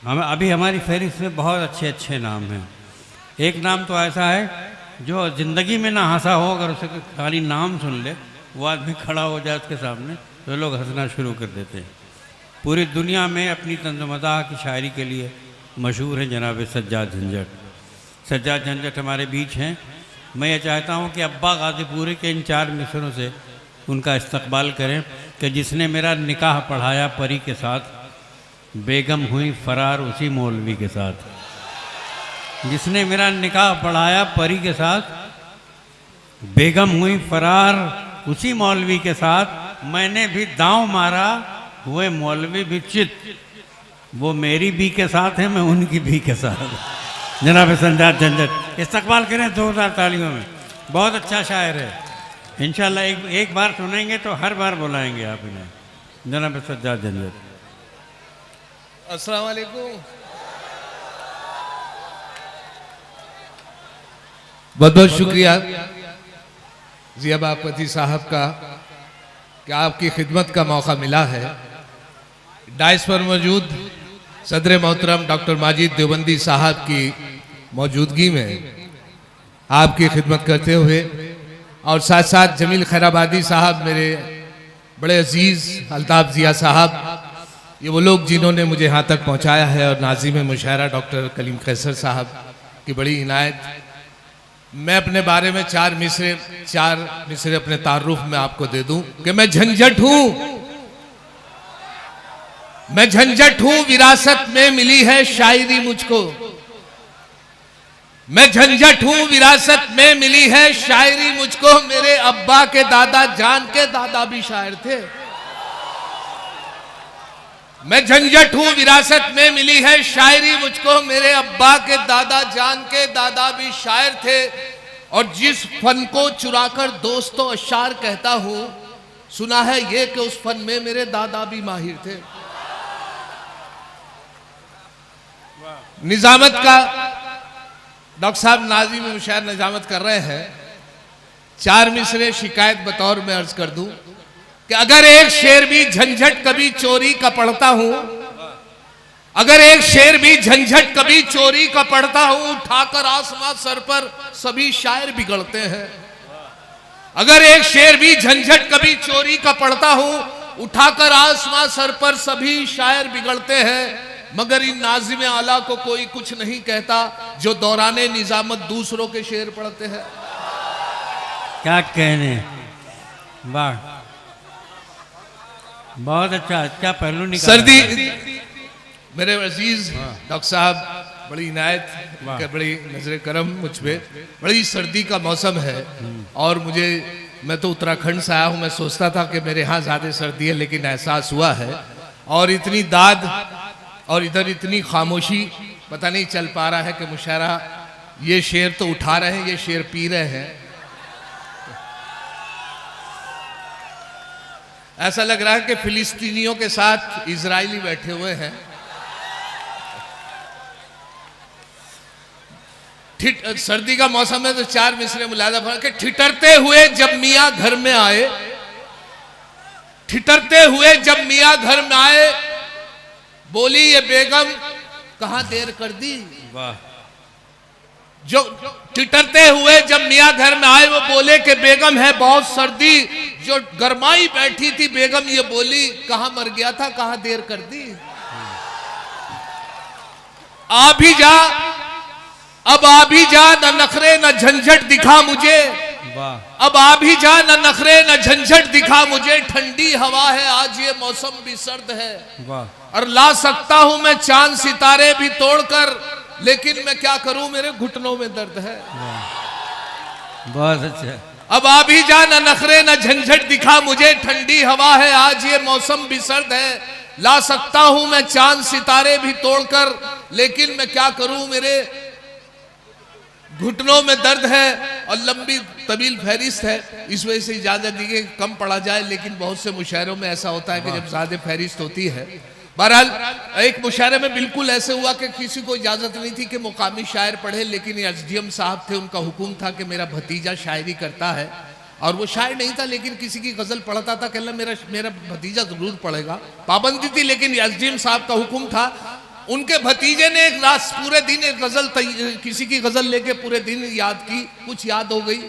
हम अभी हमारी फहरिस्त में बहुत अच्छे अच्छे नाम हैं। एक नाम तो ऐसा है जो ज़िंदगी में ना हंसा हो, अगर उसे खाली नाम सुन ले, वो आदमी खड़ा हो जाए उसके सामने तो लोग हंसना शुरू कर देते हैं। पूरी दुनिया में अपनी तंज़-ओ-मज़ाह की शायरी के लिए मशहूर है जनाब सज्जाद झंझट। सज्जाद झंझट हमारे बीच हैं। मैं ये चाहता हूँ कि अब्बा गाज़ीपुरी के इन 4 मिसरों से उनका इस्तकबाल करें कि जिसने मेरा निकाह पढ़ाया परी के साथ, बेगम हुई फरार उसी मौलवी के साथ। जिसने मेरा निकाह पढ़ाया परी के साथ, बेगम हुई फरार उसी मौलवी के साथ। मैंने भी दांव मारा, हुए मौलवी भी चित। वो मेरी भी के साथ है, मैं उनकी भी के साथ। जनाब सज्जाद झंझट, इस्तकबाल करें 2000 तालियों में। बहुत अच्छा शायर है। इंशाल्लाह एक बार सुनेंगे तो हर बार बुलाएंगे आप इन्हें। जनाब सज्जाद झंझट। अस्सलाम वालेकुम। बहुत बहुत शुक्रिया जिया बागवती साहब का कि आपकी खिदमत का मौका मिला है। डाइस पर मौजूद सदर मोहतरम डॉक्टर माजिद देवबंदी साहब की मौजूदगी में आपकी खिदमत करते हुए, और साथ साथ जमील खैराबादी साहब, मेरे बड़े अजीज़ अल्ताफ़ ज़िया साहब, ये वो लोग जिन्होंने मुझे यहाँ तक पहुँचाया है, और नाज़िम मुशायरा डॉक्टर कलीम कैसर साहब की बड़ी इनायत। मैं अपने बारे में 4 मिसरे अपने तारुफ में आपको दे दूं कि मैं झंझट हूं। मैं झंझट हूं, विरासत में मिली है शायरी मुझको। मैं झंझट हूं, विरासत में मिली है शायरी मुझको। मेरे अब्बा के दादा जान के दादा भी शायर थे। मैं झंझट हूं, विरासत में मिली है शायरी मुझको। मेरे अब्बा के दादा जान के दादा भी शायर थे। और जिस फन को चुराकर दोस्तों अशार कहता हूं, सुना है ये कि उस फन में मेरे दादा भी माहिर थे। निजामत का डॉक्टर साहब नाज़िम मुशायर निजामत कर रहे हैं। 4 मिसरे शिकायत बतौर में अर्ज कर दूं कि अगर एक शेर भी झंझट कभी चोरी का पढ़ता हूं, अगर एक शेर भी झंझट कभी चोरी का पढ़ता हूं, उठाकर आसमां सर पर सभी शायर बिगड़ते हैं। अगर एक शेर भी झंझट कभी चोरी का पढ़ता हूं, उठाकर आसमां सर पर सभी शायर बिगड़ते हैं। मगर इन नाज़िम आला को कोई कुछ नहीं कहता जो दौराने निजामत दूसरों के शेर पढ़ते हैं। क्या कहने, वाह, बहुत अच्छा अच्छा पहलू निकाला। सर्दी, मेरे अजीज डॉक्टर साहब, बड़ी इनायत, बड़ी नजर करम मुझ पे। बड़ी सर्दी का मौसम है और मैं तो उत्तराखंड से आया हूँ। मैं सोचता था कि मेरे यहाँ ज़्यादा सर्दी है, लेकिन एहसास हुआ है। और इतनी दाद और इधर इतनी खामोशी, पता नहीं चल पा रहा है कि मुशायरा ये शेर तो उठा रहे हैं, ये शेर पी रहे हैं। ऐसा लग रहा है कि फिलिस्तीनियों के साथ इजरायली बैठे हुए हैं। सर्दी का मौसम है तो 4 मिसरे मुलाजा फरमा के ठिठरते हुए जब मियाँ घर में आए, ठिठरते हुए जब मियाँ घर में आए, बोली ये बेगम कहाँ देर कर दी। वाह। जो ठिठरते हुए जब मियाँ घर में आए, वो बोले कि बेगम है बहुत सर्दी। जो गरमाई बैठी थी बेगम, ये बोली कहाँ मर गया था, कहाँ देर कर दी। आ भी जा, अब आ भी जा, न नखरे न झंझट दिखा मुझे। वाह। अब आ भी जा, न नखरे न झंझट दिखा मुझे। ठंडी हवा है आज, ये मौसम भी सर्द है। वाह। और ला सकता हूं मैं चांद सितारे भी तोड़कर, लेकिन मैं क्या करूं, मेरे घुटनों में दर्द है। बहुत अच्छा। अब आ भी जा, न नखरे न झंझट दिखा मुझे। ठंडी हवा है आज, ये मौसम भी सर्द है। ला सकता हूं मैं चांद सितारे भी तोड़कर, लेकिन मैं क्या करूं, मेरे घुटनों में दर्द है। और लंबी तवील फहरिस्त है, इस वजह से इजाजत दी कि कम पढ़ा जाए, लेकिन बहुत से मुशायरों में ऐसा होता है कि जब ज्यादा फहरिस्त होती है। बहरहाल एक मुशायरे में बिल्कुल ऐसे हुआ कि किसी को इजाजत नहीं थी कि मुकामी शायर पढ़े, लेकिन एसडीएम साहब थे, उनका हुक्म था कि मेरा भतीजा शायरी करता है। और वो शायर नहीं था, लेकिन किसी की गजल पढ़ता था, कहला मेरा भतीजा जरूर पढ़ेगा। पाबंदी थी, लेकिन एसडीएम साहब का हुक्म था उनके भतीजे ने एक रात पूरे दिन एक गजल किसी की गजल लेके पूरे दिन याद की, कुछ याद हो गई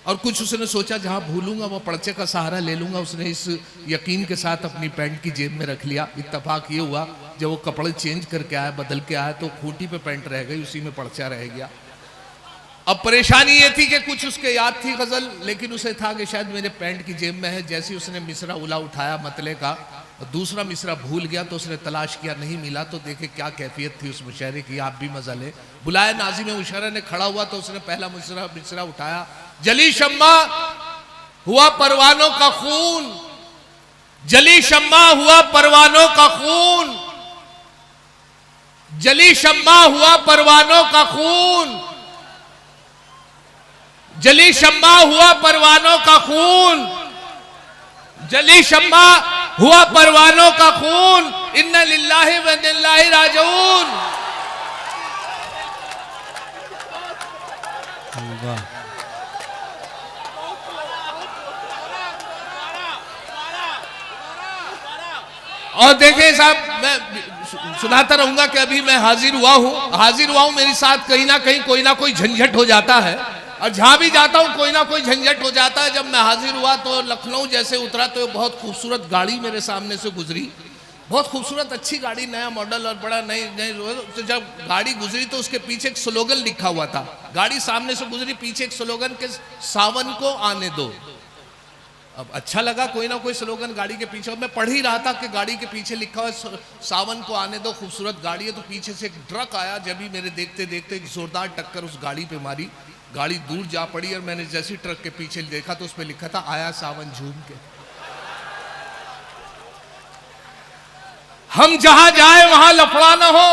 और कुछ उसने सोचा जहां भूलूंगा वो पर्चे का सहारा ले लूंगा। उसने इस यकीन के साथ अपनी पैंट की जेब में रख लिया। इत्तेफाक ये हुआ जब वो कपड़े चेंज करके आया, बदल के आया, तो खूंटी पे पैंट रह गई, उसी में पर्चा रह गया। अब परेशानी ये थी कि कुछ उसके याद थी गजल, लेकिन उसे था कि शायद मेरे पैंट की जेब में है। जैसे ही उसने मिसरा उला उठाया मतले का, दूसरा मिसरा भूल गया, तो उसने तलाश किया, नहीं मिला। तो देखे क्या कैफियत थी उस मुशायरे की, आप भी मजा ले। बुलाया नाज़िम मुशायरा ने, खड़ा हुआ तो उसने पहला मिसरा उठाया, जली शम्मा हुआ परवानों का खून, जली शम्मा हुआ परवानों का खून, जली शम्मा हुआ परवानों का खून, जली शम्मा हुआ परवानों का खून, जली शम्मा हुआ परवानों का खून, इन्ना लिल्लाहि व इन्ना इलैहि राजिऊन। और देखें साहब, मैं सुनाता रहूंगा कि अभी मैं हाजिर हुआ हूं, मेरे साथ कहीं ना कहीं कोई ना कोई झंझट हो जाता है, और जहां भी जाता हूं कोई ना कोई झंझट हो जाता है। जब मैं हाजिर हुआ तो लखनऊ जैसे उतरा तो बहुत खूबसूरत गाड़ी मेरे सामने से गुजरी, बहुत खूबसूरत अच्छी गाड़ी, नया मॉडल और बड़ा नई। तो जब गाड़ी गुजरी तो उसके पीछे एक स्लोगन लिखा हुआ था। गाड़ी सामने से गुजरी, पीछे एक स्लोगन के सावन को आने दो। अब अच्छा लगा कोई ना कोई स्लोगन गाड़ी के पीछे, मैं पढ़ ही रहा था कि गाड़ी के पीछे लिखा हुआ सावन को आने दो, खूबसूरत गाड़ी है। तो पीछे से एक ट्रक आया, जब भी मेरे देखते देखते एक जोरदार टक्कर उस गाड़ी पे मारी, गाड़ी दूर जा पड़ी। और मैंने जैसे ट्रक के पीछे देखा तो उसमें लिखा था, आया सावन झूम के। हम जहां जाए वहां लफड़ा ना हो,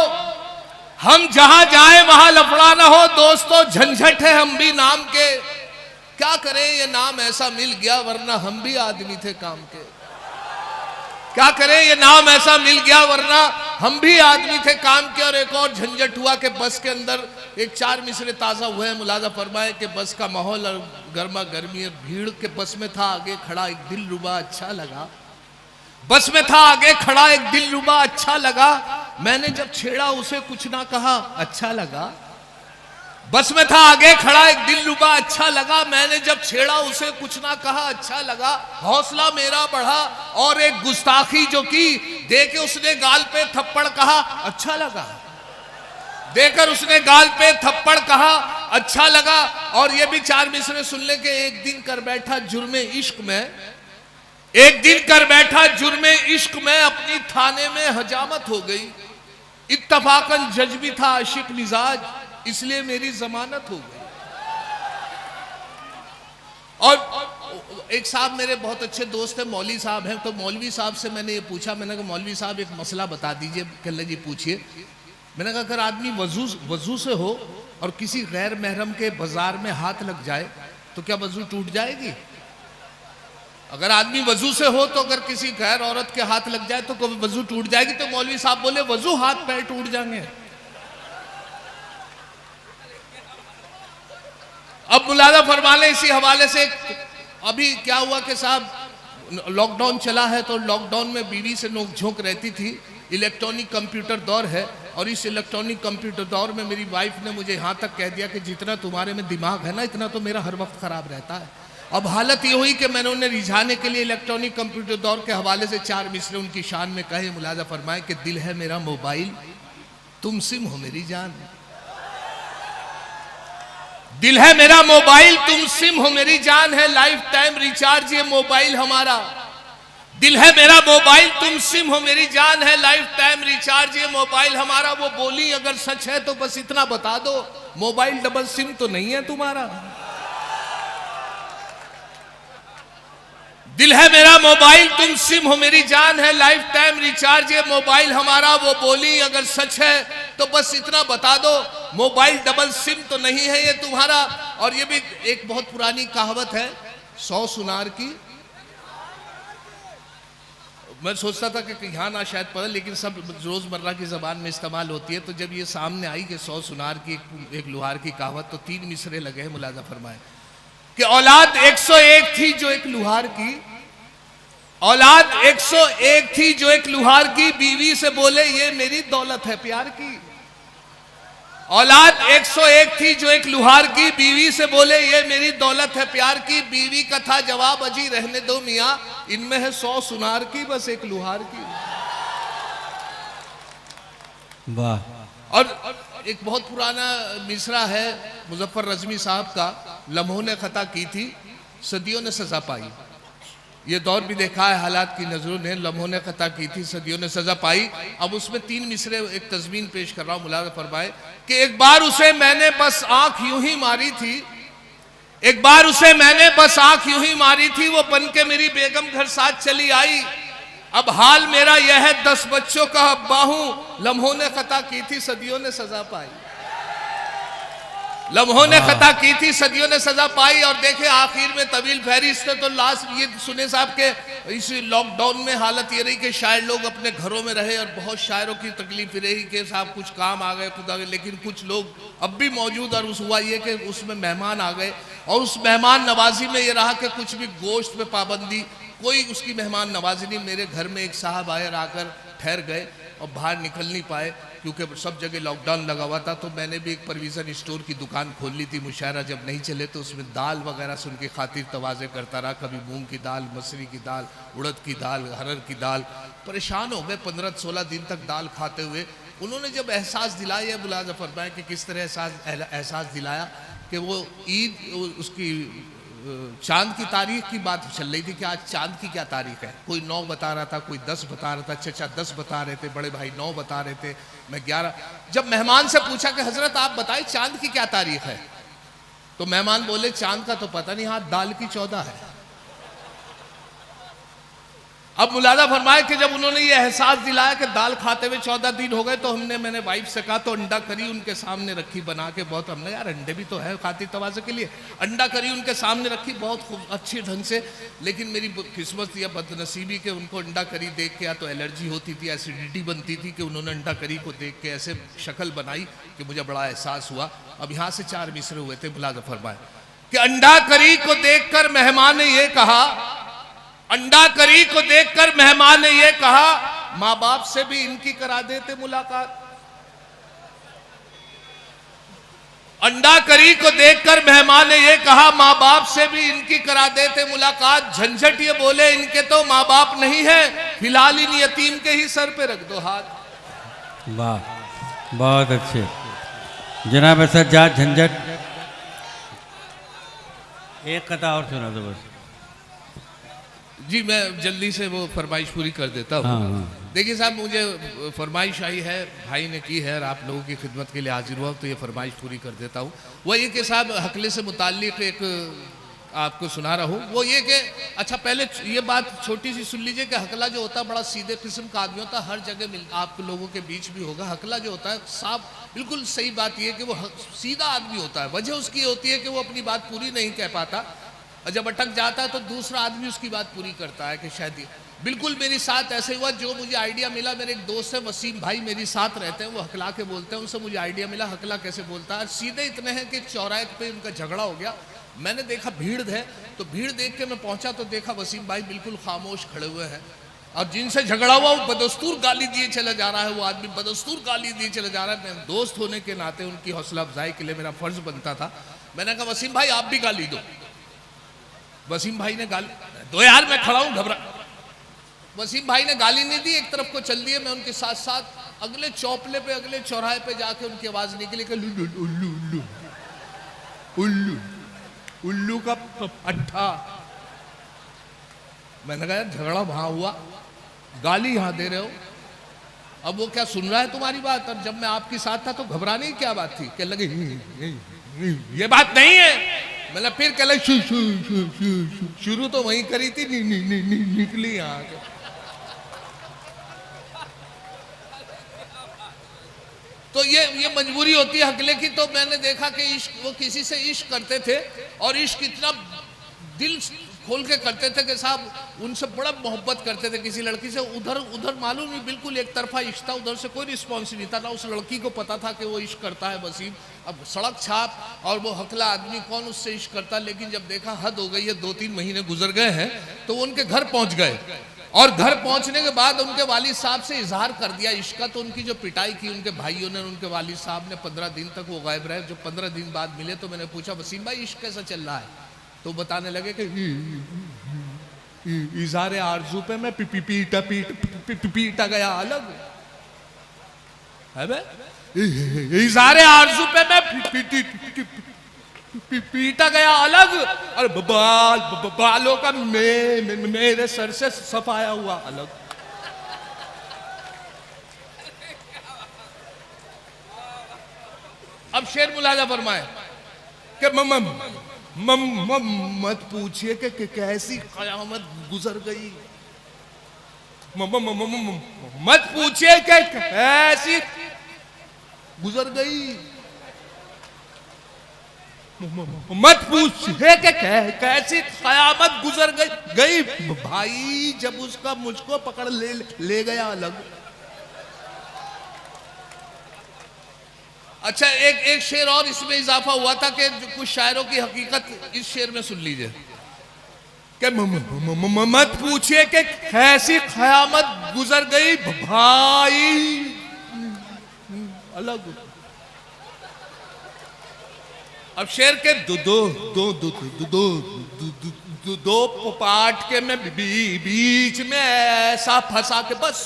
हम जहां जाए वहां लफड़ा ना हो, दोस्तों झंझट है हम भी नाम के। क्या करें ये नाम ऐसा मिल गया, वरना हम भी आदमी थे काम के। क्या करें ये नाम ऐसा मिल गया, वरना हम भी आदमी थे काम के। और एक और झंझट हुआ कि बस के अंदर एक 4 मिसरे ताजा हुए हैं। मुलाजा फरमाए कि बस का माहौल और गर्मा गर्मी, भीड़ के बस में था आगे खड़ा एक दिलरुबा अच्छा लगा, बस में था आगे खड़ा एक दिलरुबा अच्छा लगा, मैंने जब छेड़ा उसे कुछ ना कहा अच्छा लगा। बस में था आगे खड़ा एक दिलरुबा अच्छा लगा, मैंने जब छेड़ा उसे कुछ ना कहा अच्छा लगा। हौसला मेरा बढ़ा और एक गुस्ताखी जो की, देके उसने गाल पे थप्पड़ कहा अच्छा लगा, देकर उसने गाल पे थप्पड़ कहा अच्छा लगा। और ये भी 4 मिसरे सुन ले के एक दिन कर बैठा जुर्मे इश्क में, एक दिन कर बैठा जुर्मे इश्क में, अपनी थाने में हजामत हो गई। इत्तफाकन जज भी था आशिक मिजाज, इसलिए मेरी जमानत हो गई। और एक साहब मेरे बहुत अच्छे दोस्त हैं, मौलवी साहब हैं, तो मौलवी साहब से मैंने ये पूछा, मैंने कहा मौलवी साहब एक मसला बता दीजिए। कहने जी पूछिए। मैंने कहा अगर आदमी वजू से हो और किसी गैर महरम के बाजार में हाथ लग जाए तो क्या वजू टूट जाएगी? अगर आदमी वजू से हो तो अगर किसी गैर औरत के हाथ लग जाए तो कभी वजू टूट जाएगी? तो मौलवी साहब बोले वजू हाथ पैर टूट जाएंगे। अब मुलाजा फरमा ले इसी हवाले से, अभी क्या हुआ कि साहब लॉकडाउन चला है तो लॉकडाउन में बीवी से नोक-झोंक रहती थी। इलेक्ट्रॉनिक कंप्यूटर दौर है और इस इलेक्ट्रॉनिक कंप्यूटर दौर में मेरी वाइफ ने मुझे यहाँ तक कह दिया कि जितना तुम्हारे में दिमाग है ना, इतना तो मेरा हर वक्त खराब रहता है। अब हालत ये हुई कि मैंने उन्हें रिझाने के लिए इलेक्ट्रॉनिक कंप्यूटर दौर के हवाले से 4 मिसरे उनकी शान में कहे। मुलाजा फरमाए कि दिल है मेरा मोबाइल, तुम सिम हो मेरी जान। दिल है मेरा मोबाइल, तुम सिम हो मेरी जान, है लाइफ टाइम रिचार्ज ये मोबाइल हमारा। दिल है मेरा मोबाइल, तुम सिम हो मेरी जान, है लाइफ टाइम रिचार्ज ये मोबाइल हमारा। वो बोली अगर सच है तो बस इतना बता दो, मोबाइल डबल सिम तो नहीं है तुम्हारा। दिल है मेरा मोबाइल, तुम सिम हो मेरी जान, है लाइफ टाइम रिचार्ज ये मोबाइल हमारा। वो बोली अगर सच है तो बस इतना बता दो, मोबाइल डबल सिम तो नहीं है ये तुम्हारा। और ये भी एक बहुत पुरानी कहावत है 100 सुनार की। मैं सोचता था कि यहाँ ना शायद पढ़े, लेकिन सब रोजमर्रा की जबान में इस्तेमाल होती है। तो जब ये सामने आई कि 100 सुनार की एक लुहार की कहावत, तो 3 मिसरे लगे हैं। मुलाजा फरमाए कि औलाद 101 थी जो एक लुहार की, औलाद 101 थी जो एक लुहार की बीवी से बोले ये मेरी दौलत है प्यार की। औलाद 101 थी जो एक लुहार की बीवी से बोले ये मेरी दौलत है प्यार की। बीवी का था जवाब अजी रहने दो मियां, इनमें है 100 सुनार की बस एक लुहार की। वाह। और एक बहुत पुराना मिसरा है मुजफ्फर रजमी साहब का, लम्हों ने खता की थी सदियों ने सजा पाई। ये दौर भी देखा है हालात की नजरों ने, लम्हों ने खता की थी सदियों ने सजा पाई। अब उसमें 3 मिसरे एक तज़मीन पेश कर रहा हूं, मुलाज़ा फरमाए कि एक बार उसे मैंने बस आंख यूं ही मारी थी, एक बार उसे मैंने बस आंख यूं ही मारी थी, वो बन के मेरी बेगम घर साथ चली आई। अब हाल मेरा यह है 10 बच्चों का अब्बा हूं, लम्हों ने खता की थी सदियों ने सजा पाई। लम्हों ने खता की थी सदियों ने सजा पाई। और देखे आखिर में तवील फहरिस्त तो लास्ट ये सुने साहब के इस लॉकडाउन में हालत ये रही कि शायर लोग अपने घरों में रहे और बहुत शायरों की तकलीफ रही कि साहब कुछ काम आ गए खुदा गए, लेकिन कुछ लोग अब भी मौजूद। और उस हुआ ये कि उसमें मेहमान आ गए और उस मेहमान नवाजी में ये रहा कि कुछ भी गोश्त पे पाबंदी, कोई उसकी मेहमान नवाजी नहीं। मेरे घर में एक साहब आए और आकर ठहर गए और बाहर निकल नहीं पाए क्योंकि सब जगह लॉकडाउन लगा हुआ था। तो मैंने भी एक प्रोविज़न स्टोर की दुकान खोल ली थी, मुशायरा जब नहीं चले तो उसमें दाल वगैरह से उनकी खातिर तवाज़े करता रहा, कभी मूंग की दाल, मसरी की दाल, उड़द की दाल, हरर की दाल। परेशान हो गए 15-16 दिन तक दाल खाते हुए। उन्होंने जब एहसास दिलाया, मुलाज़ा फरमाए कि किस तरह एहसास दिलाया कि वो ईद उसकी चांद की तारीख की बात चल रही थी कि आज चांद की क्या तारीख है। कोई 9 बता रहा था, कोई 10 बता रहा था, चचा 10 बता रहे थे, बड़े भाई 9 बता रहे थे, मैं 11। जब मेहमान से पूछा कि हजरत आप बताएं चांद की क्या तारीख है, तो मेहमान बोले चांद का तो पता नहीं, हाँ दाल की 14 है। अब मुलाज़ा फरमाए कि जब उन्होंने ये एहसास दिलाया कि दाल खाते हुए 14 दिन हो गए तो मैंने वाइफ से कहा तो अंडा करी उनके सामने रखी बना के, बहुत हमने यार अंडे भी तो है खातिर तवाज़े के लिए, अंडा करी उनके सामने रखी बहुत खूब अच्छे ढंग से। लेकिन मेरी किस्मत या बदनसीबी के उनको अंडा करी देख के या तो एलर्जी होती थी, एसिडिटी बनती थी कि उन्होंने अंडा करी को देख के ऐसे शक्ल बनाई कि मुझे बड़ा एहसास हुआ। अब यहाँ से 4 मिसरे हुए थे, मुलाज़ा फरमाए कि अंडा करी को देखकर मेहमान ने ये कहा, अंडा करी को देखकर मेहमान ने यह कहा माँ बाप से भी इनकी करा देते मुलाकात। अंडा करी को देखकर मेहमान ने यह कहा माँ बाप से भी इनकी करा देते मुलाकात। झंझट ये बोले इनके तो माँ बाप नहीं है, फिलहाल इन यतीम के ही सर पे रख दो हाथ। वाह, बहुत अच्छे जनाब सज्जाद झंझट। एक कथा और सुना दो बस। जी मैं जल्दी से वो फरमाइश पूरी कर देता हूँ। हाँ। देखिए साहब मुझे फरमाइश आई है, भाई ने की है और आप लोगों की खिदमत के लिए हाजिर हुआ तो ये फरमाइश पूरी कर देता हूँ। वो ये कि साहब हकले से मुताल्लिक एक आपको सुना रहा हूँ। वो ये कि अच्छा पहले ये बात छोटी सी सुन लीजिए कि हकला जो होता है बड़ा सीधे किस्म का आदमी होता है, हर जगह मिल आप लोगों के बीच भी होगा। हकला जो होता है साहब बिल्कुल सही बात ये कि वो सीधा आदमी होता है। वजह उसकी होती है कि वो अपनी बात पूरी नहीं कह पाता और जब अटक जाता है तो दूसरा आदमी उसकी बात पूरी करता है कि शायद ये बिल्कुल मेरे साथ ऐसे हुआ। जो मुझे आइडिया मिला, मेरे एक दोस्त है वसीम भाई मेरे साथ रहते हैं, वो हकला के बोलते हैं, उनसे मुझे आइडिया मिला हकला कैसे बोलता है। सीधे इतने हैं कि चौराहे पे उनका झगड़ा हो गया। मैंने देखा भीड़ है तो भीड़ देख के मैं पहुंचा तो देखा वसीम भाई बिल्कुल खामोश खड़े हुए हैं और जिनसे झगड़ा हुआ वो बदस्तूर गाली दिए चले जा रहा है। वो आदमी बदस्तूर गाली दिए चले जा रहा है। मैं दोस्त होने के नाते उनकी हौसला अफजाई के लिए मेरा फर्ज बनता था। मैंने कहा वसीम भाई आप भी गाली दो। वसीम भाई ने गाली दो यार, मैं खड़ा हूं घबरा। वसीम भाई ने गाली नहीं दी, एक तरफ को चल दिए। मैं उनके साथ साथ अगले चौपले पे अगले चौराहे पे जाके उनकी आवाज निकली कि उल्लू उल्लू उल्लू उल्लू उल्लू का अट्ठा। मैंने कहा झगड़ा वहां हुआ, गाली यहां दे रहे हो। अब वो क्या सुन रहा है तुम्हारी बात? और जब मैं आपके साथ था तो घबराने की क्या बात थी? क्या लगे ये बात नहीं है। मतलब फिर कह लगे शुरू तो वहीं करी थी, निकली यहाँ के। तो ये मजबूरी होती है हकले की। तो मैंने देखा कि इश्क, वो किसी से इश्क करते थे और इश्क इतना दिल खोल के करते थे कि साहब उनसे बड़ा मोहब्बत करते थे किसी लड़की से। उधर मालूम नहीं बिल्कुल एक तरफा इश्क था, उधर से कोई रिस्पॉन्स नहीं था ना। उस लड़की को पता था कि वो इश्क करता है वसीम। अब सड़क छाप और वो हकला आदमी कौन उससे इश्क करता। लेकिन जब देखा हद हो गई है, 2-3 महीने गुजर गए हैं तो वो उनके घर पहुंच गए और घर पहुंचने के बाद उनके वालिद साहब से इजहार कर दिया इश्क का। तो उनकी जो पिटाई की उनके भाइयों ने, उनके वालिद साहब ने, 15 दिन तक वो गायब रहे। जो 15 दिन बाद मिले तो मैंने पूछा, वसीम भाई इश्क कैसा चल रहा है? तो बताने लगे कि इजहार आरजू पे मैं पीटा गया अलग है बे। इजहार आरजू पे मैं पीटा गया अलग, और बालों का मेरे सर से सफाया हुआ अलग। अब शेर मुलाजा फरमाए कि मत पूछिए कि कैसी कयामत गुजर गई, मत पूछिए कि कैसी गुजर गई, मत पूछिए कि कैसी कयामत गुजर गई भाई, जब उसका मुझको पकड़ ले गया अलग। अच्छा, एक शेर और इसमें इजाफा हुआ था कि कुछ शायरों की हकीकत इस शेर में सुन लीजिए कि मत पूछिए कि कैसी कयामत गुजर गई भाई अलग। अब शेर के दो पार्ट के में बीच में ऐसा फंसा के बस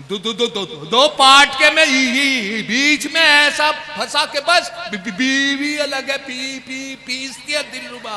दो पार्ट के में बीच में ऐसा फंसा के बस बीवी अलग है, पीसती है दिलरुबा।